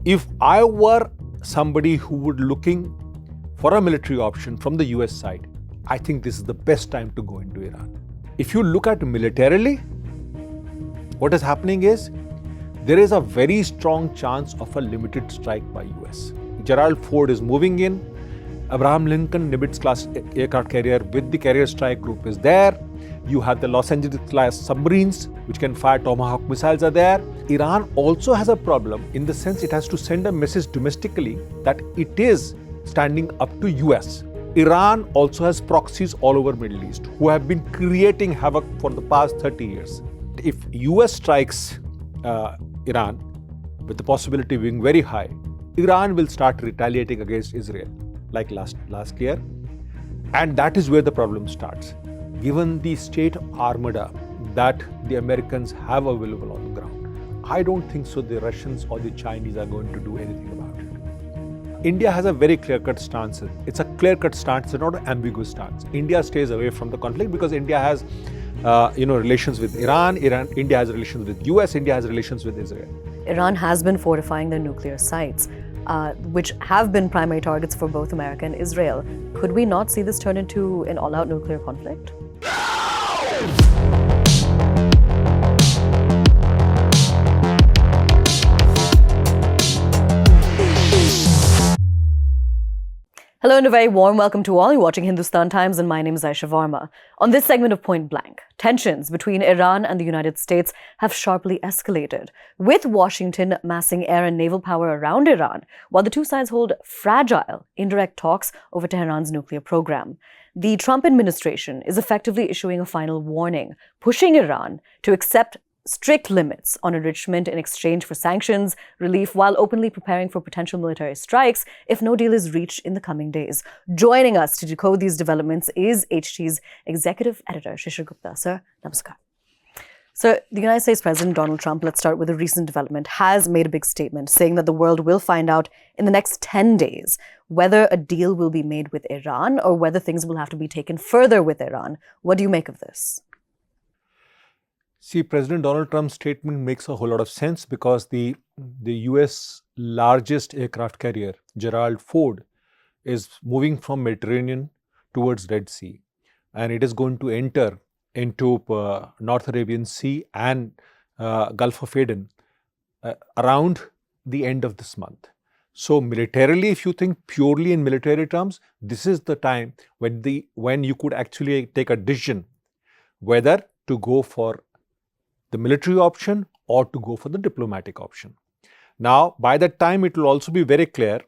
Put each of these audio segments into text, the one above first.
If I were somebody who would looking for a military option from the US side, I think this is the best time to go into Iran. If you look at militarily, what is happening is there is a very strong chance of a limited strike by US. Gerald Ford is moving in. Abraham Lincoln Nimitz class aircraft carrier with the carrier strike group is there. You have the Los Angeles class submarines which can fire Tomahawk missiles are there. Iran also has a problem in the sense it has to send a message domestically that it is standing up to US. Iran also has proxies all over Middle East who have been creating havoc for the past 30 years. If US strikes Iran, with the possibility being very high, Iran will start retaliating against Israel like last year, and that is where the problem starts. Given the state armada that the Americans have available on the ground, I don't think so the Russians or the Chinese are going to do anything about it. India has a very clear-cut stance. It's a clear-cut stance, it's not an ambiguous stance. India stays away from the conflict because India has relations with Iran, India has relations with US, India has relations with Israel. Iran has been fortifying their nuclear sites, which have been primary targets for both America and Israel. Could we not see this turn into an all-out nuclear conflict? Hello and a very warm welcome to all. You're watching Hindustan Times and my name is Aayesha Varma. On this segment of Point Blank, tensions between Iran and the United States have sharply escalated, with Washington massing air and naval power around Iran, while the two sides hold fragile, indirect talks over Tehran's nuclear program. The Trump administration is effectively issuing a final warning, pushing Iran to accept strict limits on enrichment in exchange for sanctions relief, while openly preparing for potential military strikes if no deal is reached in the coming days. Joining us to decode these developments is HT's Executive Editor Shishir Gupta. Sir, namaskar. So, the United States President Donald Trump, let's start with a recent development, has made a big statement saying that the world will find out in the next 10 days whether a deal will be made with Iran or whether things will have to be taken further with Iran. What do you make of this? See, President Donald Trump's statement makes a whole lot of sense because the US largest aircraft carrier, Gerald Ford, is moving from Mediterranean towards Red Sea, and it is going to enter into North Arabian Sea and Gulf of Aden around the end of this month. So militarily, if you think purely in military terms, this is the time when you could actually take a decision whether to go for the military option or to go for the diplomatic option. Now, by that time, it will also be very clear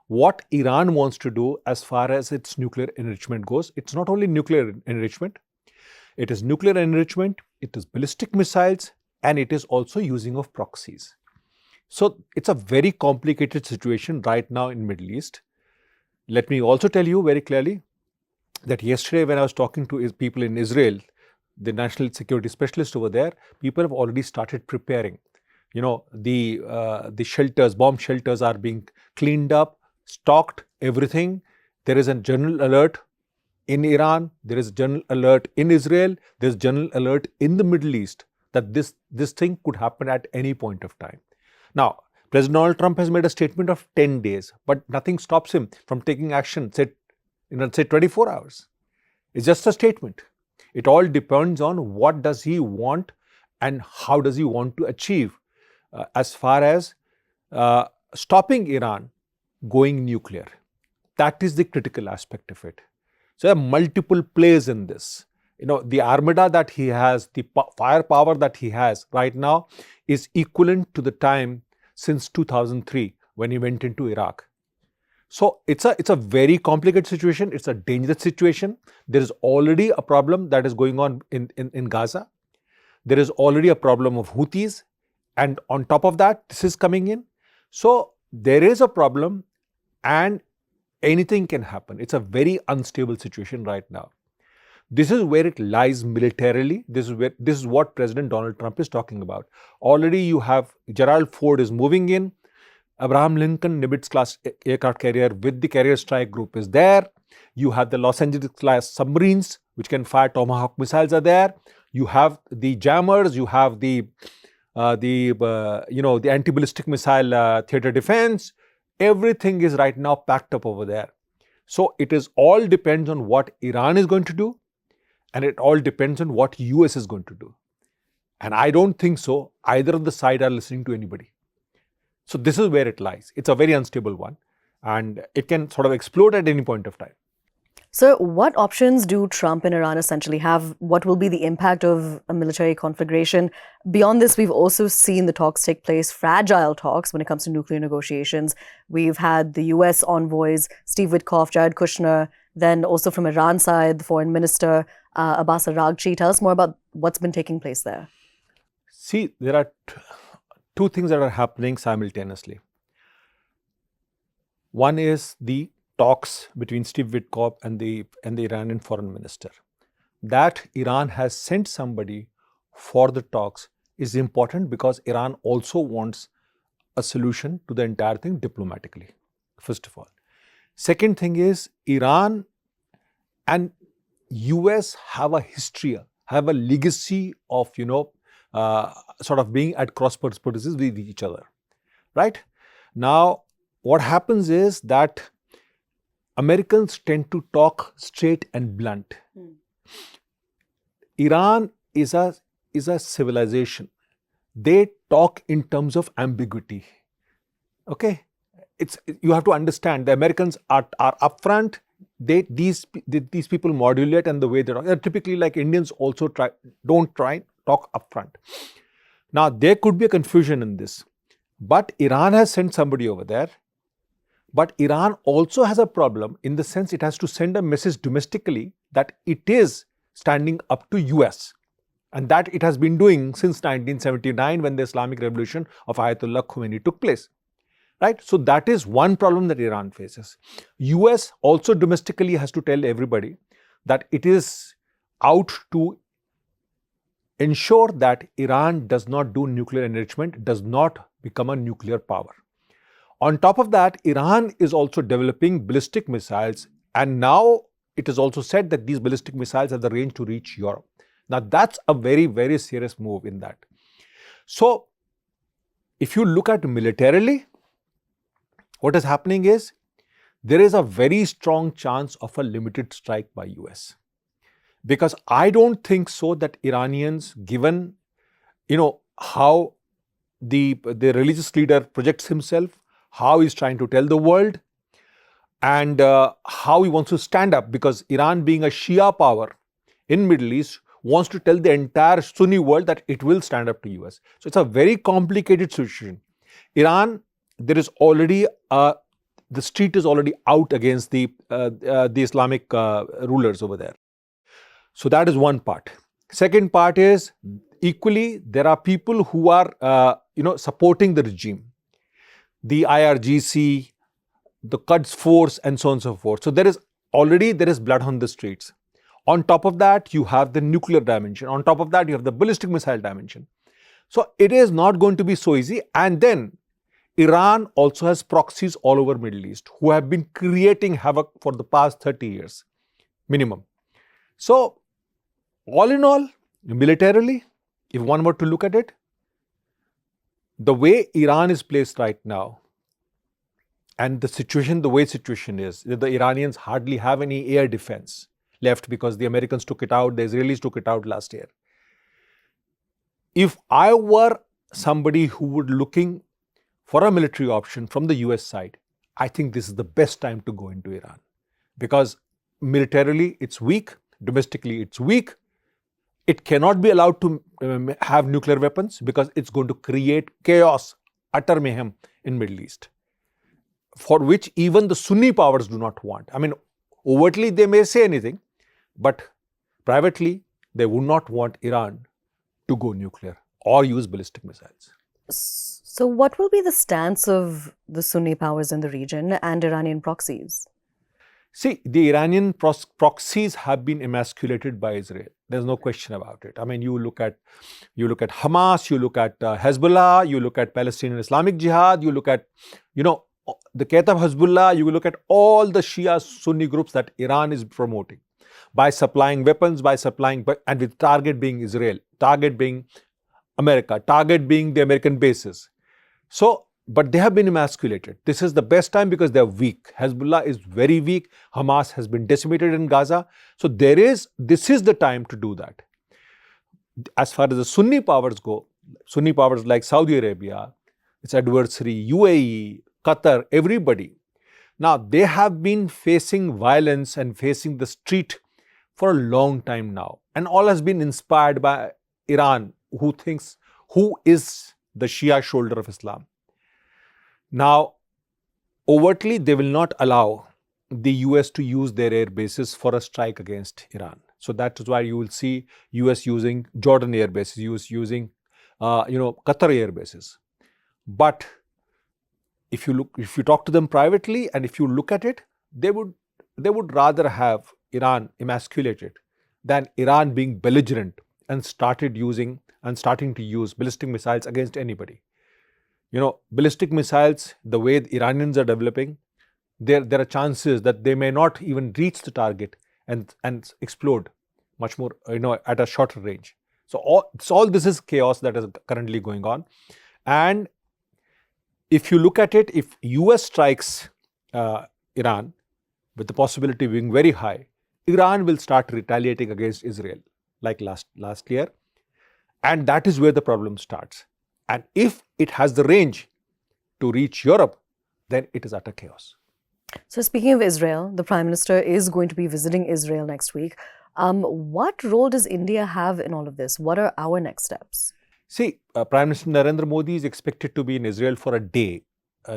what Iran wants to do as far as its nuclear enrichment goes. It's not only nuclear enrichment, it is nuclear enrichment, it is ballistic missiles, and it is also using of proxies. So, it's a very complicated situation right now in Middle East. Let me also tell you very clearly that yesterday when I was talking to people in Israel, the national security specialist over there, people have already started preparing. The shelters, bomb shelters are being cleaned up, stocked, everything. There is a general alert in Iran, there is a general alert in Israel, there is general alert in the Middle East that this thing could happen at any point of time. Now, President Donald Trump has made a statement of 10 days, but nothing stops him from taking action, say 24 hours. It's just a statement. It all depends on what does he want and how does he want to achieve as far as stopping Iran going nuclear. That is the critical aspect of it. So there are multiple plays in this. The armada that he has, the firepower that he has right now is equivalent to the time since 2003 when he went into Iraq. So it's a very complicated situation. It's a dangerous situation. There is already a problem that is going on in Gaza. There is already a problem of Houthis. And on top of that, this is coming in. So there is a problem and anything can happen. It's a very unstable situation right now. This is where it lies militarily. This is what President Donald Trump is talking about. Already you have Gerald Ford is moving in. Abraham Lincoln Nimitz class aircraft carrier with the carrier strike group is there. You have the Los Angeles class submarines which can fire Tomahawk missiles are there. You have the jammers, you have the the anti-ballistic missile theater defense. Everything is right now packed up over there. So it is all depends on what Iran is going to do, and it all depends on what US is going to do. And I don't think so either of the side are listening to anybody. So this is where it lies. It's a very unstable one, and it can sort of explode at any point of time. So, what options do Trump and Iran essentially have? What will be the impact of a military conflagration? Beyond this, we've also seen the talks take place, fragile talks when it comes to nuclear negotiations. We've had the US envoys, Steve Witkoff, Jared Kushner, then also from Iran side, the foreign minister, Abbas Araghchi. Tell us more about what's been taking place there. See, there are two things that are happening simultaneously. One is the talks between Steve Witkoff and the Iranian foreign minister. That Iran has sent somebody for the talks is important because Iran also wants a solution to the entire thing diplomatically, first of all. Second thing is Iran and US have a history, have a legacy of, sort of being at cross purposes with each other, right? Now, what happens is that Americans tend to talk straight and blunt. Iran is a civilization. They talk in terms of ambiguity. Okay, you have to understand. The Americans are upfront. These people modulate, and the way they talk. They're typically like Indians also don't try talk upfront. Now there could be a confusion in this, but Iran has sent somebody over there. But Iran also has a problem in the sense it has to send a message domestically that it is standing up to US, and that it has been doing since 1979 when the Islamic Revolution of Ayatollah Khamenei took place. Right? So that is one problem that Iran faces. US also domestically has to tell everybody that it is out to ensure that Iran does not do nuclear enrichment, does not become a nuclear power. On top of that, Iran is also developing ballistic missiles, and now it is also said that these ballistic missiles have the range to reach Europe. Now that's a very, very serious move in that. So if you look at militarily, what is happening is there is a very strong chance of a limited strike by US. Because I don't think so that Iranians, given how the religious leader projects himself, how he's trying to tell the world, and how he wants to stand up, because Iran, being a Shia power in Middle East, wants to tell the entire Sunni world that it will stand up to US. So it's a very complicated situation. Iran, there is already the street is already out against the Islamic rulers over there. So that is one part. Second part is equally there are people who are supporting the regime. The IRGC, the Quds force, and so on and so forth. So there is blood on the streets. On top of that, you have the nuclear dimension. On top of that, you have the ballistic missile dimension. So it is not going to be so easy. And then Iran also has proxies all over Middle East who have been creating havoc for the past 30 years minimum. So all in all, militarily, if one were to look at it, the way Iran is placed right now, and the way situation is, the Iranians hardly have any air defense left because the Americans took it out, the Israelis took it out last year. If I were somebody who would looking for a military option from the US side, I think this is the best time to go into Iran. Because militarily it's weak, domestically it's weak. It cannot be allowed to have nuclear weapons because it's going to create chaos, utter mayhem in Middle East, for which even the Sunni powers do not want. I mean, overtly they may say anything, but privately they would not want Iran to go nuclear or use ballistic missiles. So what will be the stance of the Sunni powers in the region and Iranian proxies? See, the Iranian proxies have been emasculated by Israel. There's no question about it. I mean, you look at Hamas, you look at Hezbollah, you look at Palestinian Islamic Jihad, you look at, the Kataib Hezbollah, you look at all the Shia Sunni groups that Iran is promoting by supplying weapons, and with target being Israel, target being America, target being the American bases. So, but they have been emasculated. This is the best time because they are weak. Hezbollah is very weak. Hamas has been decimated in Gaza. So this is the time to do that. As far as the Sunni powers go, Sunni powers like Saudi Arabia, its adversary, UAE, Qatar, everybody. Now, they have been facing violence and facing the street for a long time now. And all has been inspired by Iran, who is the Shia shoulder of Islam. Now, overtly, they will not allow the US to use their air bases for a strike against Iran. So that is why you will see US using Jordan air bases, US using Qatar air bases. But if you talk to them privately and if you look at it, they would rather have Iran emasculated than Iran being belligerent and starting to use ballistic missiles against anybody. Ballistic missiles, the way the Iranians are developing, there are chances that they may not even reach the target and explode much more, at a shorter range. So all this is chaos that is currently going on. And if you look at it, if US strikes Iran, with the possibility being very high, Iran will start retaliating against Israel like last year. And that is where the problem starts. And if it has the range to reach Europe, then it is utter chaos. So speaking of Israel, the Prime Minister is going to be visiting Israel next week. What role does India have in all of this? What are our next steps? See, Prime Minister Narendra Modi is expected to be in Israel for a day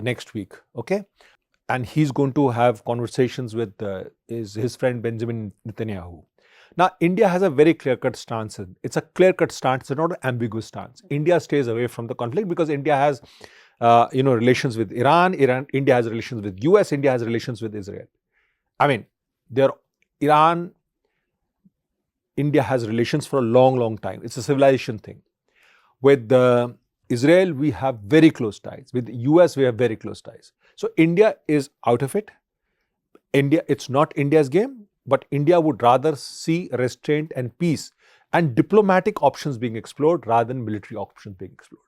next week, okay? And he's going to have conversations with his friend Benjamin Netanyahu. Now, India has a very clear-cut stance. It's a clear-cut stance, it's not an ambiguous stance. India stays away from the conflict because India has, relations with Iran. India has relations with US. India has relations with Israel. I mean, India has relations for a long, long time. It's a civilization thing. With Israel, we have very close ties. With the US, we have very close ties. So India is out of it. It's not India's game, but India would rather see restraint and peace and diplomatic options being explored rather than military options being explored.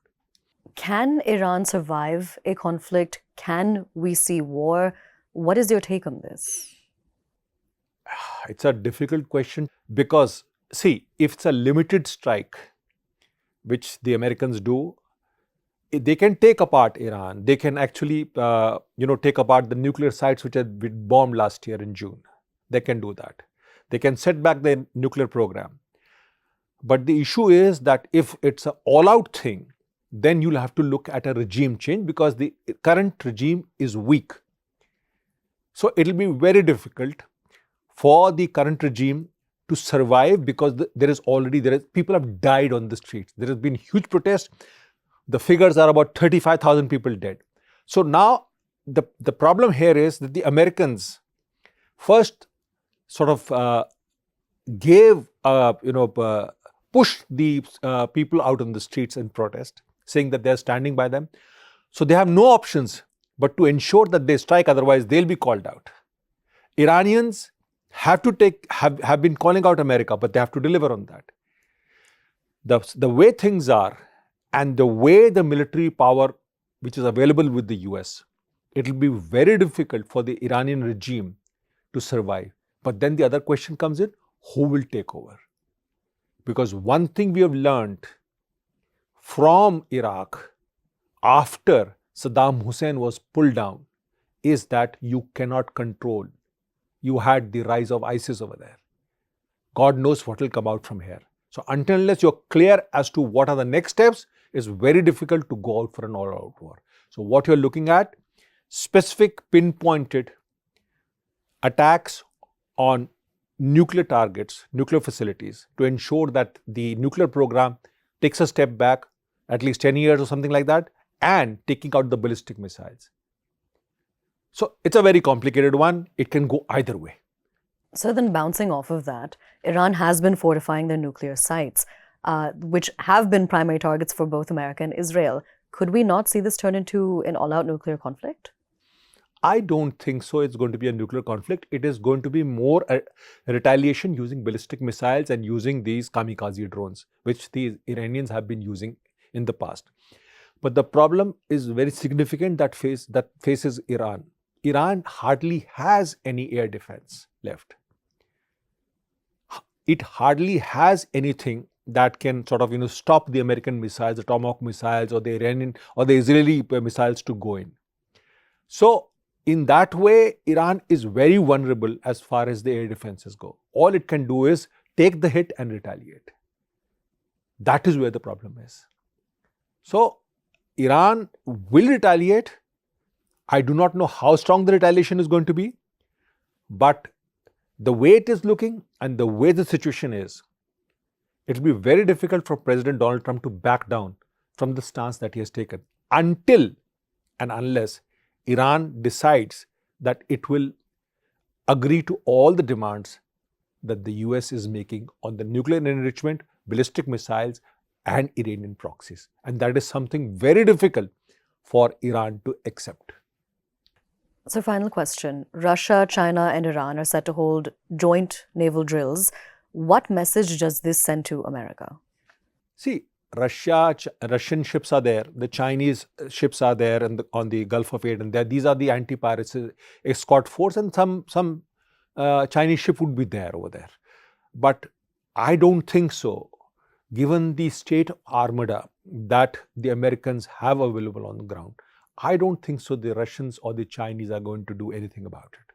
Can Iran survive a conflict? Can we see war? What is your take on this? It's a difficult question because, see, if it's a limited strike, which the Americans do, they can take apart Iran. They can actually, take apart the nuclear sites which had been bombed last year in June. They can do that. They can set back the nuclear program. But the issue is that if it's an all-out thing, then you'll have to look at a regime change because the current regime is weak. So it'll be very difficult for the current regime to survive because people have died on the streets. There has been huge protest. The figures are about 35,000 people dead. So now the problem here is that the Americans first sort of pushed the people out on the streets in protest, saying that they're standing by them. So they have no options but to ensure that they strike, otherwise they'll be called out. Iranians have been calling out America, but they have to deliver on that. The way things are and the way the military power which is available with the US, it will be very difficult for the Iranian regime to survive. But then the other question comes in, who will take over? Because one thing we have learned from Iraq after Saddam Hussein was pulled down is that you cannot control. You had the rise of ISIS over there. God knows what will come out from here. So unless you're clear as to what are the next steps, it's very difficult to go out for an all-out war. So what you're looking at, specific pinpointed attacks on nuclear targets, nuclear facilities, to ensure that the nuclear program takes a step back, at least 10 years or something like that, and taking out the ballistic missiles. So it's a very complicated one. It can go either way. So then bouncing off of that, Iran has been fortifying their nuclear sites, which have been primary targets for both America and Israel. Could we not see this turn into an all-out nuclear conflict? I don't think so. It's going to be a nuclear conflict. It is going to be more a retaliation using ballistic missiles and using these kamikaze drones, which the Iranians have been using in the past. But the problem is very significant that faces Iran. Iran hardly has any air defense left. It hardly has anything that can sort of stop the American missiles, the Tomahawk missiles, or the Iranian or the Israeli missiles to go in. So in that way, Iran is very vulnerable as far as the air defenses go. All it can do is take the hit and retaliate. That is where the problem is. So Iran will retaliate. I do not know how strong the retaliation is going to be, but the way it is looking and the way the situation is, it will be very difficult for President Donald Trump to back down from the stance that he has taken until and unless Iran decides that it will agree to all the demands that the US is making on the nuclear enrichment, ballistic missiles, and Iranian proxies. And that is something very difficult for Iran to accept. So, final question. Russia, China, and Iran are set to hold joint naval drills. What message does this send to America? See, Russian ships are there, the Chinese ships are there on the Gulf of Aden. These are the anti-piracy escort force, and some Chinese ship would be there over there. But I don't think so, given the state armada that the Americans have available on the ground. I don't think so the Russians or the Chinese are going to do anything about it.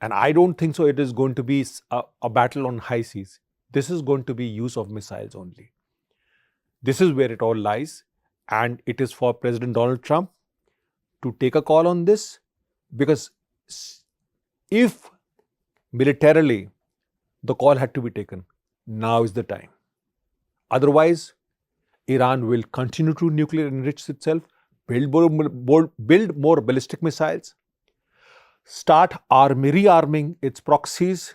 And I don't think so it is going to be a battle on high seas. This is going to be use of missiles only. This is where it all lies, and it is for President Donald Trump to take a call on this, because if militarily the call had to be taken, now is the time. Otherwise, Iran will continue to nuclear enrich itself, build more ballistic missiles, start rearming its proxies,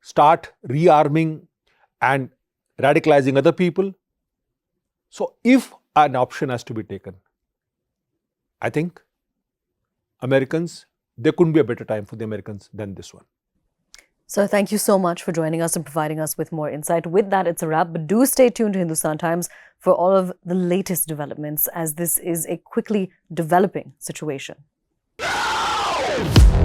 start rearming and radicalizing other people. So if an option has to be taken, I think there couldn't be a better time for the Americans than this one. So thank you so much for joining us and providing us with more insight. With that, it's a wrap, but do stay tuned to Hindustan Times for all of the latest developments, as this is a quickly developing situation. No!